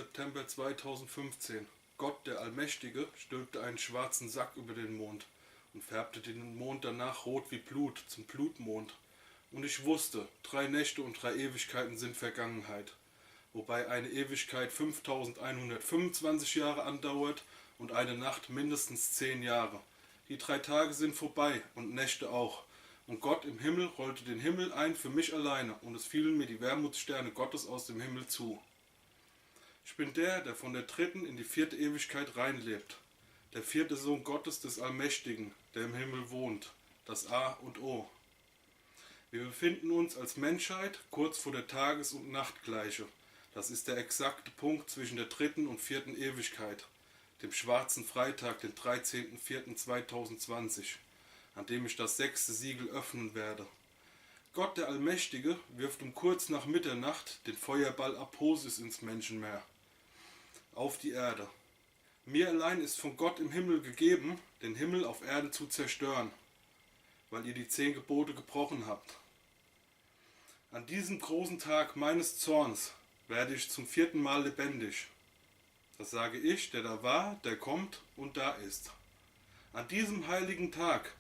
September 2015. Gott, der Allmächtige, stülpte einen schwarzen Sack über den Mond und färbte den Mond danach rot wie Blut zum Blutmond. Und ich wusste, 3 Nächte und 3 Ewigkeiten sind Vergangenheit, wobei eine Ewigkeit 5125 Jahre andauert und eine Nacht mindestens 10 Jahre. Die 3 Tage sind vorbei und Nächte auch. Und Gott im Himmel rollte den Himmel ein für mich alleine, und es fielen mir die Wermutsterne Gottes aus dem Himmel zu. Ich bin der von der 3. in die 4. Ewigkeit reinlebt, der 4. Sohn Gottes des Allmächtigen, der im Himmel wohnt, das A und O. Wir befinden uns als Menschheit kurz vor der Tages- und Nachtgleiche. Das ist der exakte Punkt zwischen der 3. und 4. Ewigkeit, dem schwarzen Freitag, den 13.04.2020, an dem ich das 6. Siegel öffnen werde. Gott der Allmächtige wirft um kurz nach Mitternacht den Feuerball Aposis ins Menschenmeer, auf die Erde. Mir allein ist von Gott im Himmel gegeben, den Himmel auf Erde zu zerstören, weil ihr die 10 Gebote gebrochen habt. An diesem großen Tag meines Zorns werde ich zum 4. Mal lebendig. Das sage ich, der da war, der kommt und da ist. An diesem heiligen Tag,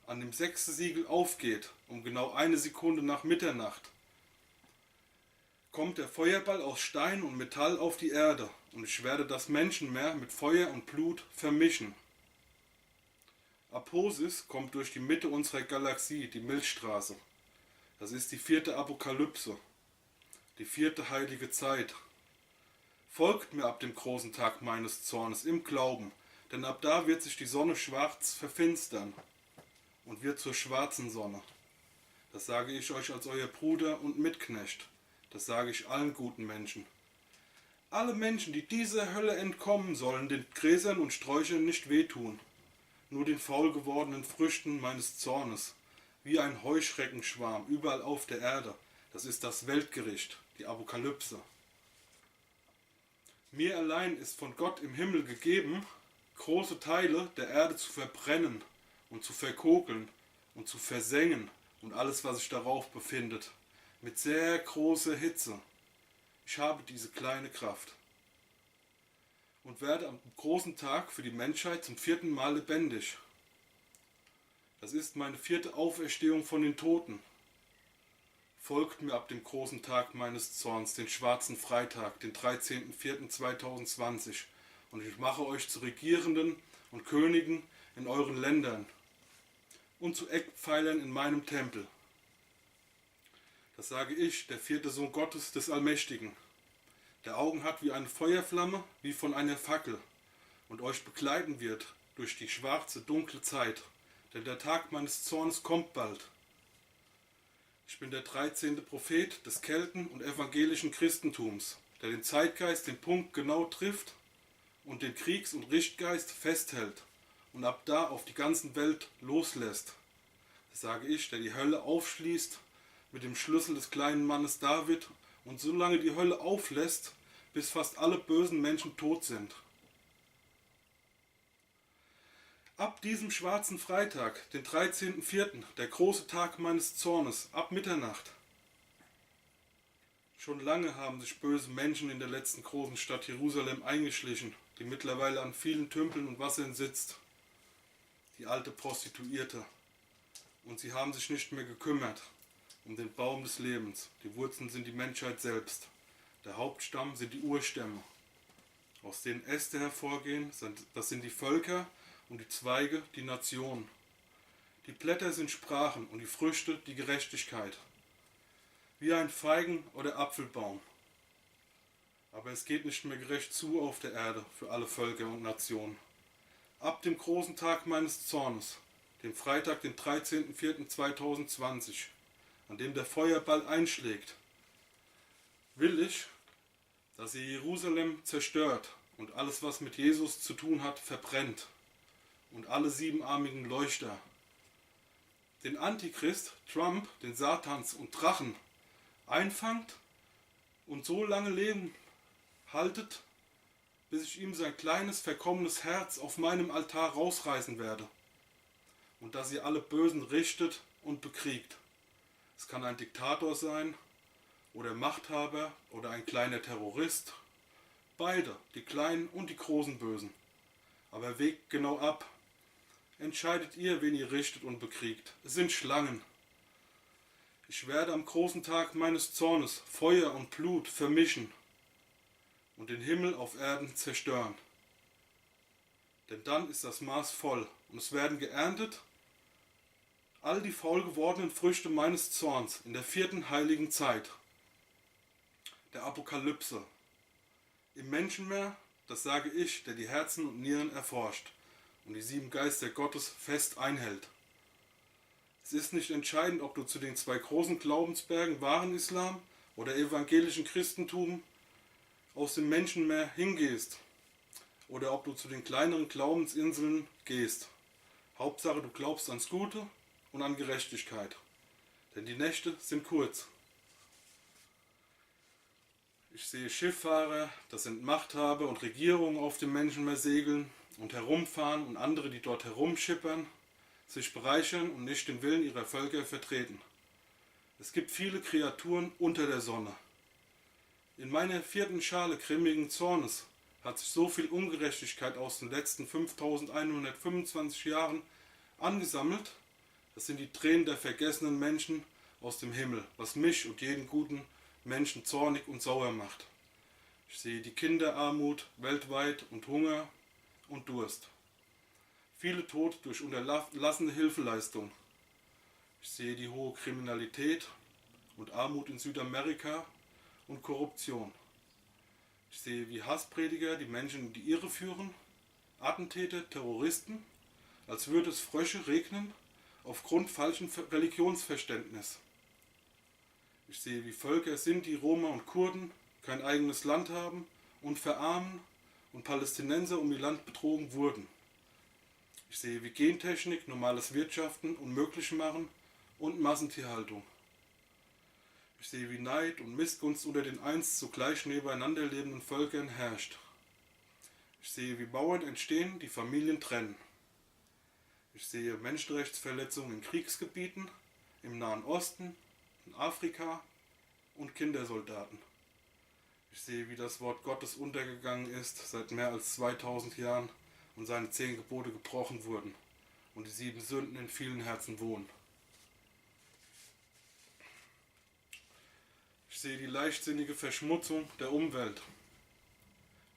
an dem 6. Siegel aufgeht, um genau 1 Sekunde nach Mitternacht, kommt der Feuerball aus Stein und Metall auf die Erde, und ich werde das Menschenmeer mit Feuer und Blut vermischen. Aposis kommt durch die Mitte unserer Galaxie, die Milchstraße. Das ist die 4. Apokalypse, die 4. heilige Zeit. Folgt mir ab dem großen Tag meines Zornes im Glauben, denn ab da wird sich die Sonne schwarz verfinstern und wird zur schwarzen Sonne. Das sage ich euch als euer Bruder und Mitknecht. Das sage ich allen guten Menschen. Alle Menschen, die dieser Hölle entkommen, sollen den Gräsern und Sträuchern nicht wehtun, nur den faul gewordenen Früchten meines Zornes, wie ein Heuschreckenschwarm überall auf der Erde. Das ist das Weltgericht, die Apokalypse. Mir allein ist von Gott im Himmel gegeben, große Teile der Erde zu verbrennen und zu verkokeln und zu versengen und alles, was sich darauf befindet, mit sehr großer Hitze. Ich habe diese kleine Kraft und werde am großen Tag für die Menschheit zum 4. Mal lebendig. Das ist meine 4. Auferstehung von den Toten. Folgt mir ab dem großen Tag meines Zorns, den schwarzen Freitag, den 13.04.2020, und ich mache euch zu Regierenden und Königen in euren Ländern und zu Eckpfeilern in meinem Tempel. Das sage ich, der 4. Sohn Gottes des Allmächtigen, der Augen hat wie eine Feuerflamme, wie von einer Fackel, und euch begleiten wird durch die schwarze, dunkle Zeit, denn der Tag meines Zornes kommt bald. Ich bin der 13. Prophet des Kelten- und evangelischen Christentums, der den Zeitgeist den Punkt genau trifft und den Kriegs- und Richtgeist festhält und ab da auf die ganze Welt loslässt. Das sage ich, der die Hölle aufschließt mit dem Schlüssel des kleinen Mannes David und so lange die Hölle auflässt, bis fast alle bösen Menschen tot sind. Ab diesem schwarzen Freitag, den 13.04., der große Tag meines Zornes, ab Mitternacht. Schon lange haben sich böse Menschen in der letzten großen Stadt Jerusalem eingeschlichen, die mittlerweile an vielen Tümpeln und Wassern sitzt. Die alte Prostituierte. Und sie haben sich nicht mehr gekümmert um den Baum des Lebens. Die Wurzeln sind die Menschheit selbst. Der Hauptstamm sind die Urstämme, aus denen Äste hervorgehen. Das sind die Völker und die Zweige die Nationen. Die Blätter sind Sprachen und die Früchte die Gerechtigkeit. Wie ein Feigen- oder Apfelbaum. Aber es geht nicht mehr gerecht zu auf der Erde für alle Völker und Nationen. Ab dem großen Tag meines Zornes, dem Freitag, den 13.04.2020, an dem der Feuerball einschlägt, will ich, dass ihr Jerusalem zerstört und alles, was mit Jesus zu tun hat, verbrennt und alle 7-armigen Leuchter, den Antichrist, Trump, den Satans und Drachen einfangt und so lange Leben haltet, bis ich ihm sein kleines, verkommenes Herz auf meinem Altar rausreißen werde und dass ihr alle Bösen richtet und bekriegt. Es kann ein Diktator sein oder Machthaber oder ein kleiner Terrorist Beide, die kleinen und die großen Bösen. Aber wägt genau ab. Entscheidet ihr, wen ihr richtet und bekriegt. Es sind Schlangen. Ich werde am großen Tag meines Zornes Feuer und Blut vermischen und den Himmel auf Erden zerstören. Denn dann ist das Maß voll und es werden geerntet all die faul gewordenen Früchte meines Zorns in der 4. heiligen Zeit, der Apokalypse. Im Menschenmeer, das sage ich, der die Herzen und Nieren erforscht und die 7 Geister Gottes fest einhält. Es ist nicht entscheidend, ob du zu den 2 großen Glaubensbergen wahren Islam oder evangelischen Christentum aus dem Menschenmeer hingehst oder ob du zu den kleineren Glaubensinseln gehst. Hauptsache, du glaubst ans Gute und an Gerechtigkeit, denn die Nächte sind kurz. Ich sehe Schifffahrer, das sind Machthaber und Regierungen auf dem Menschenmeer segeln und herumfahren und andere, die dort herumschippern, sich bereichern und nicht den Willen ihrer Völker vertreten. Es gibt viele Kreaturen unter der Sonne. In meiner 4. Schale grimmigen Zornes hat sich so viel Ungerechtigkeit aus den letzten 5125 Jahren angesammelt. Das sind die Tränen der vergessenen Menschen aus dem Himmel, was mich und jeden guten Menschen zornig und sauer macht. Ich sehe die Kinderarmut weltweit und Hunger und Durst. Viele Tote durch unterlassene Hilfeleistung. Ich sehe die hohe Kriminalität und Armut in Südamerika und Korruption. Ich sehe, wie Hassprediger die Menschen in die Irre führen, Attentäter, Terroristen, als würde es Frösche regnen aufgrund falschen Religionsverständnis. Ich sehe, wie Völker Sinti, Roma und Kurden kein eigenes Land haben und verarmen und Palästinenser um ihr Land betrogen wurden. Ich sehe, wie Gentechnik normales Wirtschaften unmöglich machen und Massentierhaltung. Ich sehe, wie Neid und Missgunst unter den einst zugleich nebeneinander lebenden Völkern herrscht. Ich sehe, wie Bauern entstehen, die Familien trennen. Ich sehe Menschenrechtsverletzungen in Kriegsgebieten, im Nahen Osten, in Afrika und Kindersoldaten. Ich sehe, wie das Wort Gottes untergegangen ist seit mehr als 2000 Jahren und seine 10 Gebote gebrochen wurden und die 7 Sünden in vielen Herzen wohnen. Ich sehe die leichtsinnige Verschmutzung der Umwelt.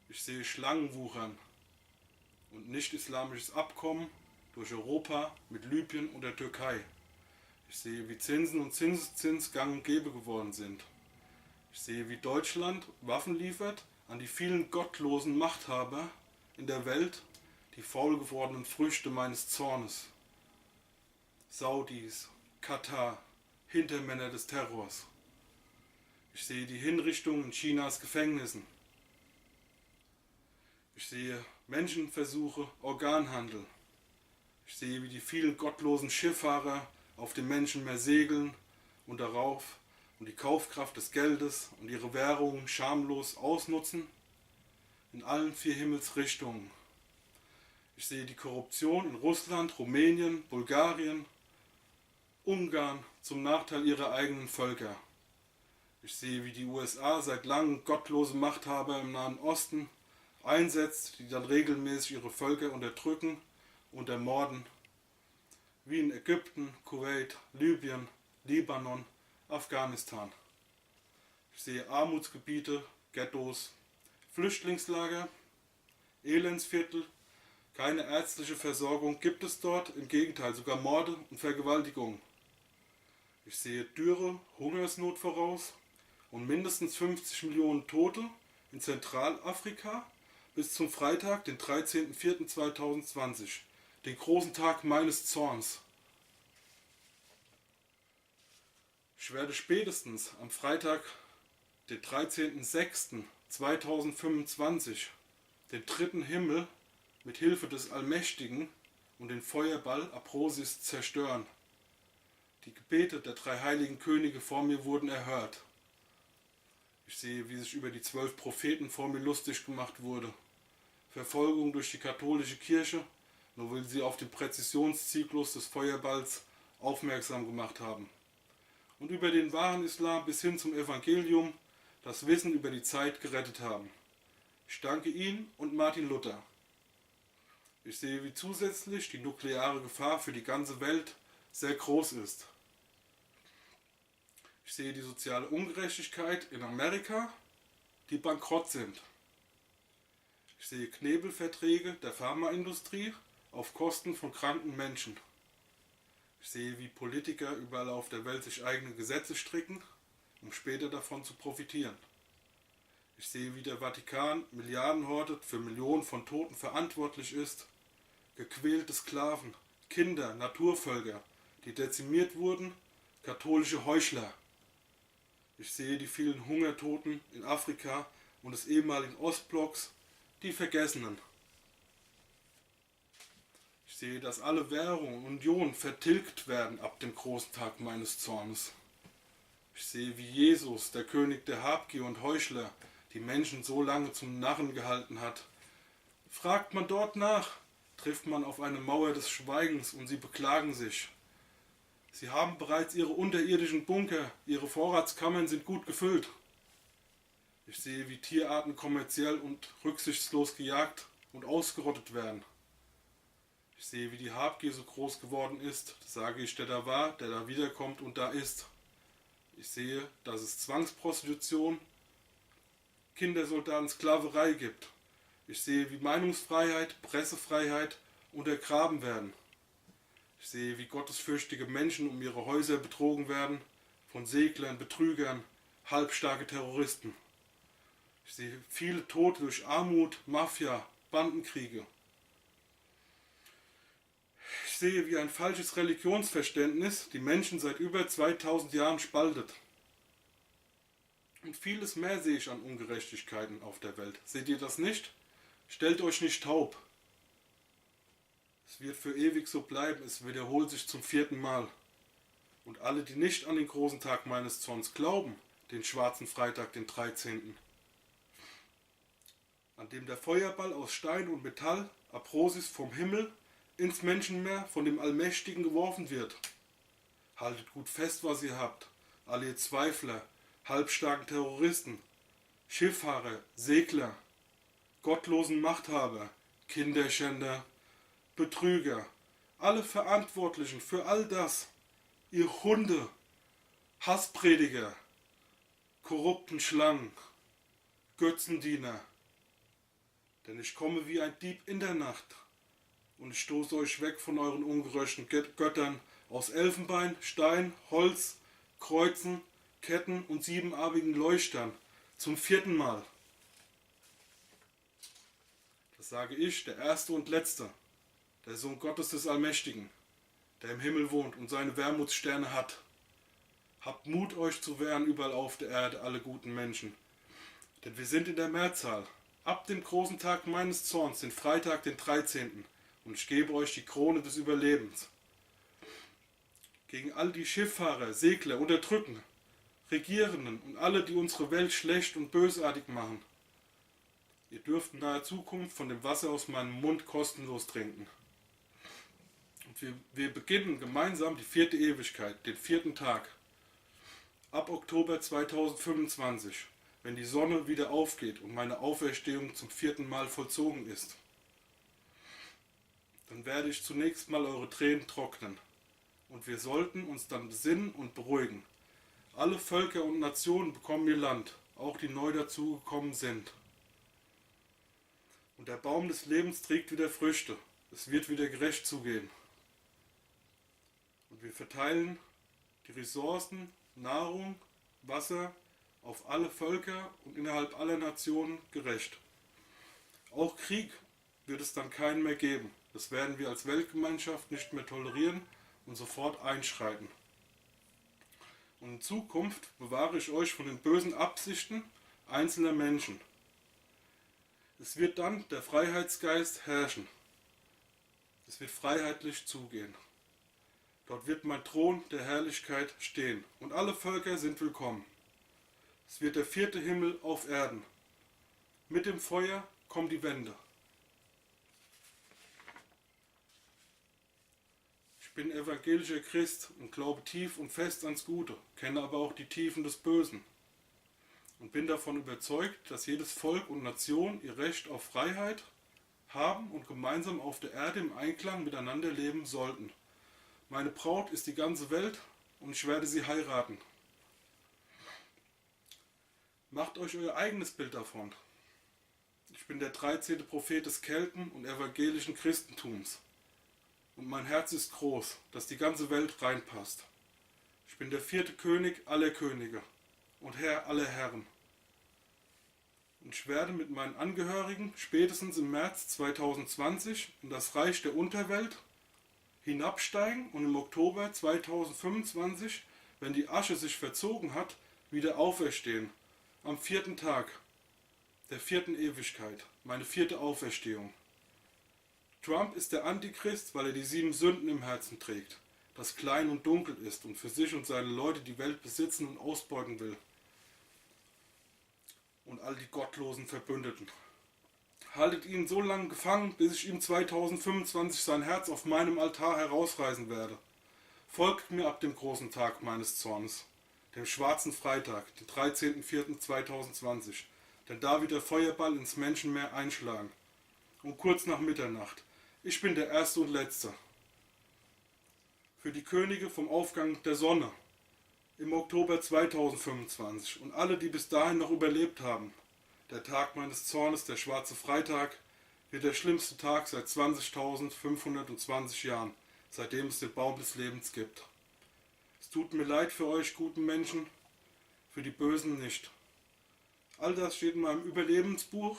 Ich sehe Schlangenwuchern und nicht-islamisches Abkommen durch Europa mit Libyen und der Türkei. Ich sehe, wie Zinsen und Zinseszins gang und gäbe geworden sind. Ich sehe, wie Deutschland Waffen liefert an die vielen gottlosen Machthaber in der Welt, die faul gewordenen Früchte meines Zornes. Saudis, Katar, Hintermänner des Terrors. Ich sehe die Hinrichtungen in Chinas Gefängnissen. Ich sehe Menschenversuche, Organhandel. Ich sehe, wie die vielen gottlosen Schifffahrer auf dem Menschenmeer segeln und darauf und die Kaufkraft des Geldes und ihre Währungen schamlos ausnutzen in allen 4 Himmelsrichtungen. Ich sehe die Korruption in Russland, Rumänien, Bulgarien, Ungarn zum Nachteil ihrer eigenen Völker. Ich sehe, wie die USA seit langem gottlose Machthaber im Nahen Osten einsetzt, die dann regelmäßig ihre Völker unterdrücken und ermorden, wie in Ägypten, Kuwait, Libyen, Libanon, Afghanistan. Ich sehe Armutsgebiete, Ghettos, Flüchtlingslager, Elendsviertel, keine ärztliche Versorgung gibt es dort, im Gegenteil, sogar Morde und Vergewaltigungen. Ich sehe Dürre, Hungersnot voraus und mindestens 50 Millionen Tote in Zentralafrika bis zum Freitag, den 13.04.2020, den großen Tag meines Zorns. Ich werde spätestens am Freitag, den 13.06.2025, den 3. Himmel mit Hilfe des Allmächtigen und den Feuerball Aprosis zerstören. Die Gebete der 3 heiligen Könige vor mir wurden erhört. Ich sehe, wie sich über die 12 Propheten vor mir lustig gemacht wurde. Verfolgung durch die katholische Kirche, nur weil sie auf den Präzisionszyklus des Feuerballs aufmerksam gemacht haben. Und über den wahren Islam bis hin zum Evangelium das Wissen über die Zeit gerettet haben. Ich danke Ihnen und Martin Luther. Ich sehe, wie zusätzlich die nukleare Gefahr für die ganze Welt sehr groß ist. Ich sehe die soziale Ungerechtigkeit in Amerika, die bankrott sind. Ich sehe Knebelverträge der Pharmaindustrie auf Kosten von kranken Menschen. Ich sehe, wie Politiker überall auf der Welt sich eigene Gesetze stricken, um später davon zu profitieren. Ich sehe, wie der Vatikan Milliarden hortet, für Millionen von Toten verantwortlich ist. Gequälte Sklaven, Kinder, Naturvölker, die dezimiert wurden, katholische Heuchler. Ich sehe die vielen Hungertoten in Afrika und des ehemaligen Ostblocks, die Vergessenen. Ich sehe, dass alle Währungen und Unionen vertilgt werden ab dem großen Tag meines Zornes. Ich sehe, wie Jesus, der König der Habgier und Heuchler, die Menschen so lange zum Narren gehalten hat. Fragt man dort nach, trifft man auf eine Mauer des Schweigens und sie beklagen sich. Sie haben bereits ihre unterirdischen Bunker, ihre Vorratskammern sind gut gefüllt. Ich sehe, wie Tierarten kommerziell und rücksichtslos gejagt und ausgerottet werden. Ich sehe, wie die Habgier so groß geworden ist, das sage ich, der da war, der da wiederkommt und da ist. Ich sehe, dass es Zwangsprostitution, Kindersoldaten, Sklaverei gibt. Ich sehe, wie Meinungsfreiheit, Pressefreiheit untergraben werden. Ich sehe, wie gottesfürchtige Menschen um ihre Häuser betrogen werden, von Seglern, Betrügern, halbstarke Terroristen. Ich sehe viele Tote durch Armut, Mafia, Bandenkriege. Ich sehe, wie ein falsches Religionsverständnis die Menschen seit über 2000 Jahren spaltet. Und vieles mehr sehe ich an Ungerechtigkeiten auf der Welt. Seht ihr das nicht? Stellt euch nicht taub. Es wird für ewig so bleiben, es wiederholt sich zum 4. Mal. Und alle, die nicht an den großen Tag meines Zorns glauben, den schwarzen Freitag, den 13., an dem der Feuerball aus Stein und Metall, Aprosis vom Himmel, ins Menschenmeer von dem Allmächtigen geworfen wird. Haltet gut fest, was ihr habt, alle ihr Zweifler, halbstarken Terroristen, Schifffahrer, Segler, gottlosen Machthaber, Kinderschänder, Betrüger, alle Verantwortlichen für all das, ihr Hunde, Hassprediger, korrupten Schlangen, Götzendiener. Denn ich komme wie ein Dieb in der Nacht und ich stoße euch weg von euren ungerechten Göttern aus Elfenbein, Stein, Holz, Kreuzen, Ketten und 7-armigen Leuchtern zum 4. Mal. Das sage ich, der Erste und Letzte, der Sohn Gottes des Allmächtigen, der im Himmel wohnt und seine Wermutsterne hat. Habt Mut, euch zu wehren überall auf der Erde, alle guten Menschen. Denn wir sind in der Mehrzahl. Ab dem großen Tag meines Zorns, den Freitag, den 13., und ich gebe euch die Krone des Überlebens. Gegen all die Schifffahrer, Segler, Unterdrücken, Regierenden und alle, die unsere Welt schlecht und bösartig machen. Ihr dürft in naher Zukunft von dem Wasser aus meinem Mund kostenlos trinken. Und wir beginnen gemeinsam die 4. Ewigkeit, den 4. Tag. Ab Oktober 2025, wenn die Sonne wieder aufgeht und meine Auferstehung zum 4. Mal vollzogen ist. Dann werde ich zunächst mal eure Tränen trocknen. Und wir sollten uns dann besinnen und beruhigen. Alle Völker und Nationen bekommen ihr Land, auch die neu dazugekommen sind. Und der Baum des Lebens trägt wieder Früchte. Es wird wieder gerecht zugehen. Und wir verteilen die Ressourcen, Nahrung, Wasser auf alle Völker und innerhalb aller Nationen gerecht. Auch Krieg wird es dann keinen mehr geben. Das werden wir als Weltgemeinschaft nicht mehr tolerieren und sofort einschreiten. Und in Zukunft bewahre ich euch von den bösen Absichten einzelner Menschen. Es wird dann der Freiheitsgeist herrschen. Es wird freiheitlich zugehen. Dort wird mein Thron der Herrlichkeit stehen und alle Völker sind willkommen. Es wird der 4. Himmel auf Erden. Mit dem Feuer kommt die Wende. Ich bin evangelischer Christ und glaube tief und fest ans Gute, kenne aber auch die Tiefen des Bösen. und bin davon überzeugt, dass jedes Volk und Nation ihr Recht auf Freiheit haben und gemeinsam auf der Erde im Einklang miteinander leben sollten. Meine Braut ist die ganze Welt und ich werde sie heiraten. Macht euch euer eigenes Bild davon. Ich bin der 13. Prophet des Kelten- und evangelischen Christentums. Und mein Herz ist groß, dass die ganze Welt reinpasst. Ich bin der 4. König aller Könige und Herr aller Herren. Und ich werde mit meinen Angehörigen spätestens im März 2020 in das Reich der Unterwelt hinabsteigen und im Oktober 2025, wenn die Asche sich verzogen hat, wieder auferstehen. Am 4. Tag der 4. Ewigkeit, meine 4. Auferstehung. Trump ist der Antichrist, weil er die 7 Sünden im Herzen trägt, das klein und dunkel ist und für sich und seine Leute die Welt besitzen und ausbeuten will. Und all die gottlosen Verbündeten. Haltet ihn so lange gefangen, bis ich ihm 2025 sein Herz auf meinem Altar herausreißen werde. Folgt mir ab dem großen Tag meines Zornes, dem schwarzen Freitag, den 13.04.2020, denn da wird der Feuerball ins Menschenmeer einschlagen. Um kurz nach Mitternacht. Ich bin der Erste und Letzte. Für die Könige vom Aufgang der Sonne im Oktober 2025 und alle, die bis dahin noch überlebt haben. Der Tag meines Zornes, der schwarze Freitag, wird der schlimmste Tag seit 20.520 Jahren, seitdem es den Baum des Lebens gibt. Es tut mir leid für euch guten Menschen, für die Bösen nicht. All das steht in meinem Überlebensbuch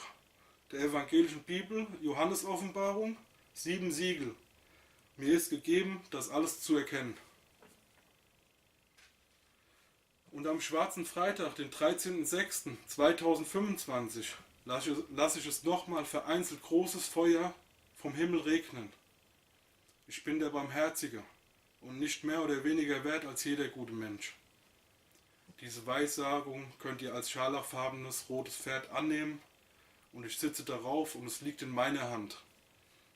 der evangelischen Bibel, Johannes-Offenbarung, 7 Siegel. Mir ist gegeben, das alles zu erkennen. Und am schwarzen Freitag, den 13.06.2025, lasse ich es nochmal vereinzelt großes Feuer vom Himmel regnen. Ich bin der Barmherzige und nicht mehr oder weniger wert als jeder gute Mensch. Diese Weissagung könnt ihr als scharlachfarbenes rotes Pferd annehmen und ich sitze darauf und es liegt in meiner Hand.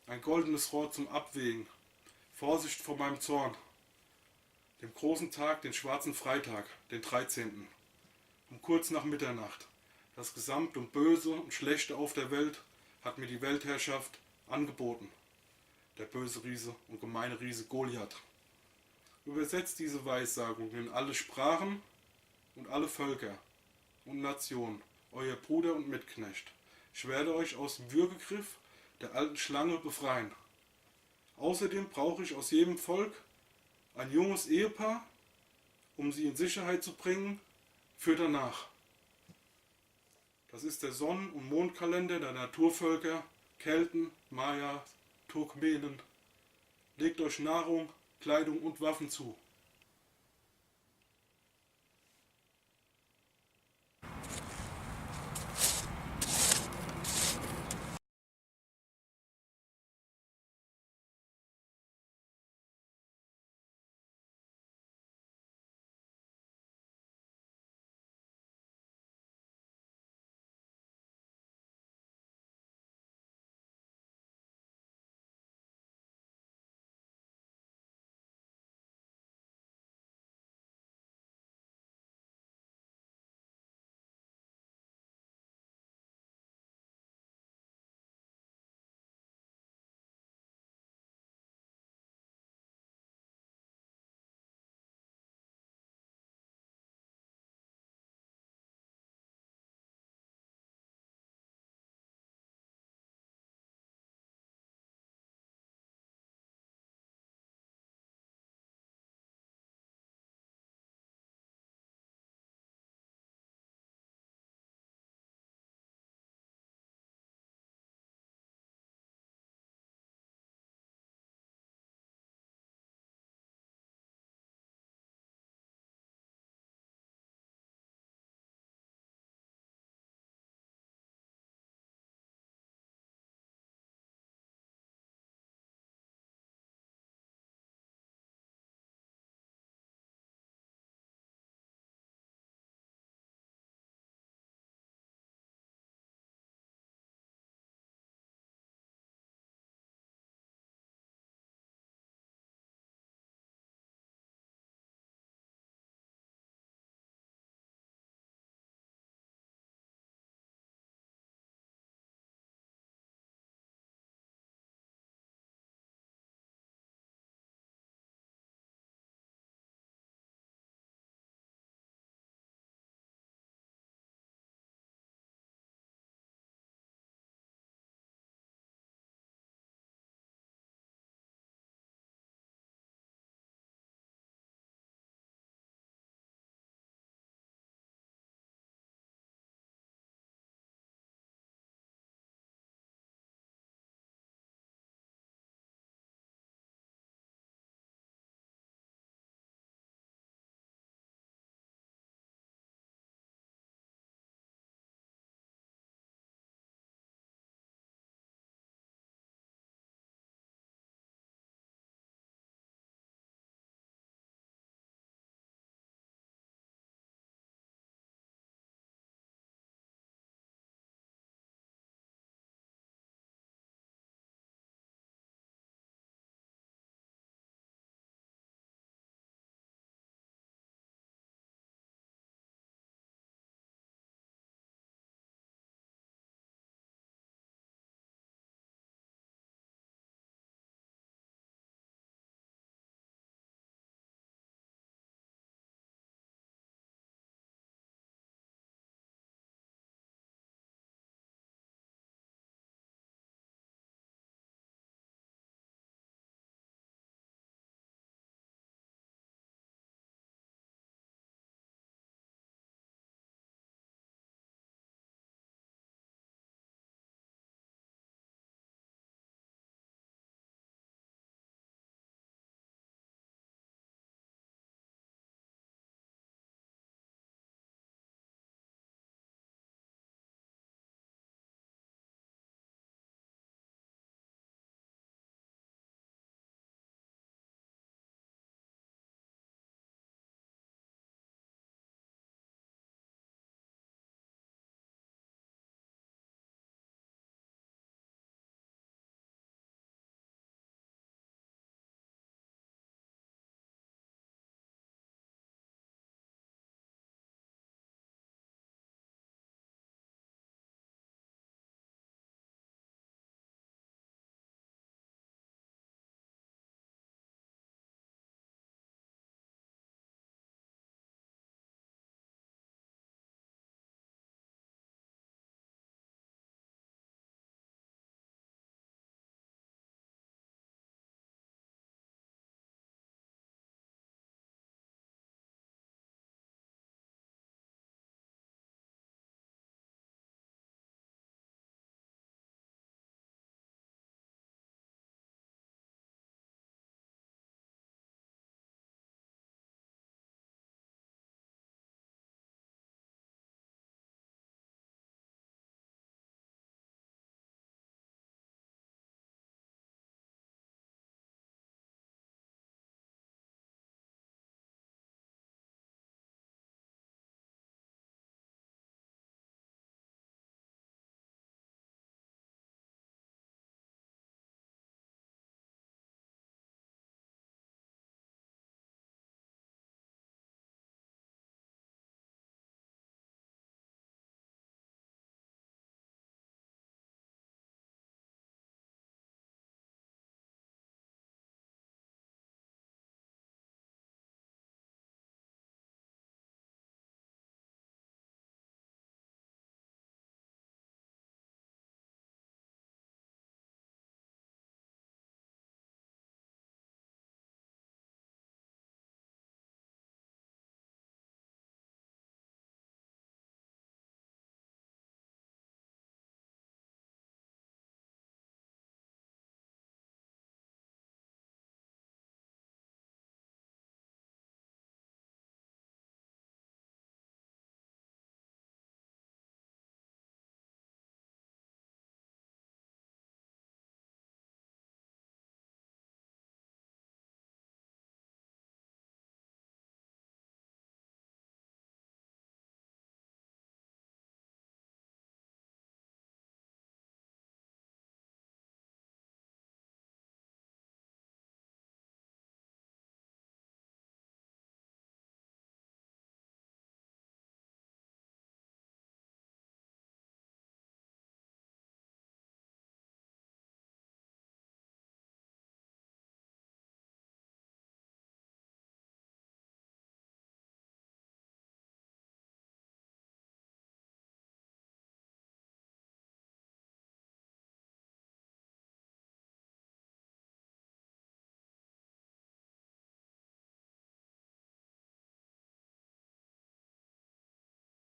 Ein goldenes Rohr zum Abwägen. Vorsicht vor meinem Zorn. Dem großen Tag, den schwarzen Freitag, den 13. Um kurz nach Mitternacht. Das Gesamte und Böse und Schlechte auf der Welt hat mir die Weltherrschaft angeboten. Der böse Riese und gemeine Riese Goliath. Übersetzt diese Weissagung in alle Sprachen und alle Völker und Nationen, euer Bruder und Mitknecht. Ich werde euch aus dem Würgegriff der alten Schlange befreien. Außerdem brauche ich aus jedem Volk ein junges Ehepaar, um sie in Sicherheit zu bringen, für danach. Das ist der Sonnen- und Mondkalender der Naturvölker, Kelten, Maya, Turkmenen. Legt euch Nahrung, Kleidung und Waffen zu.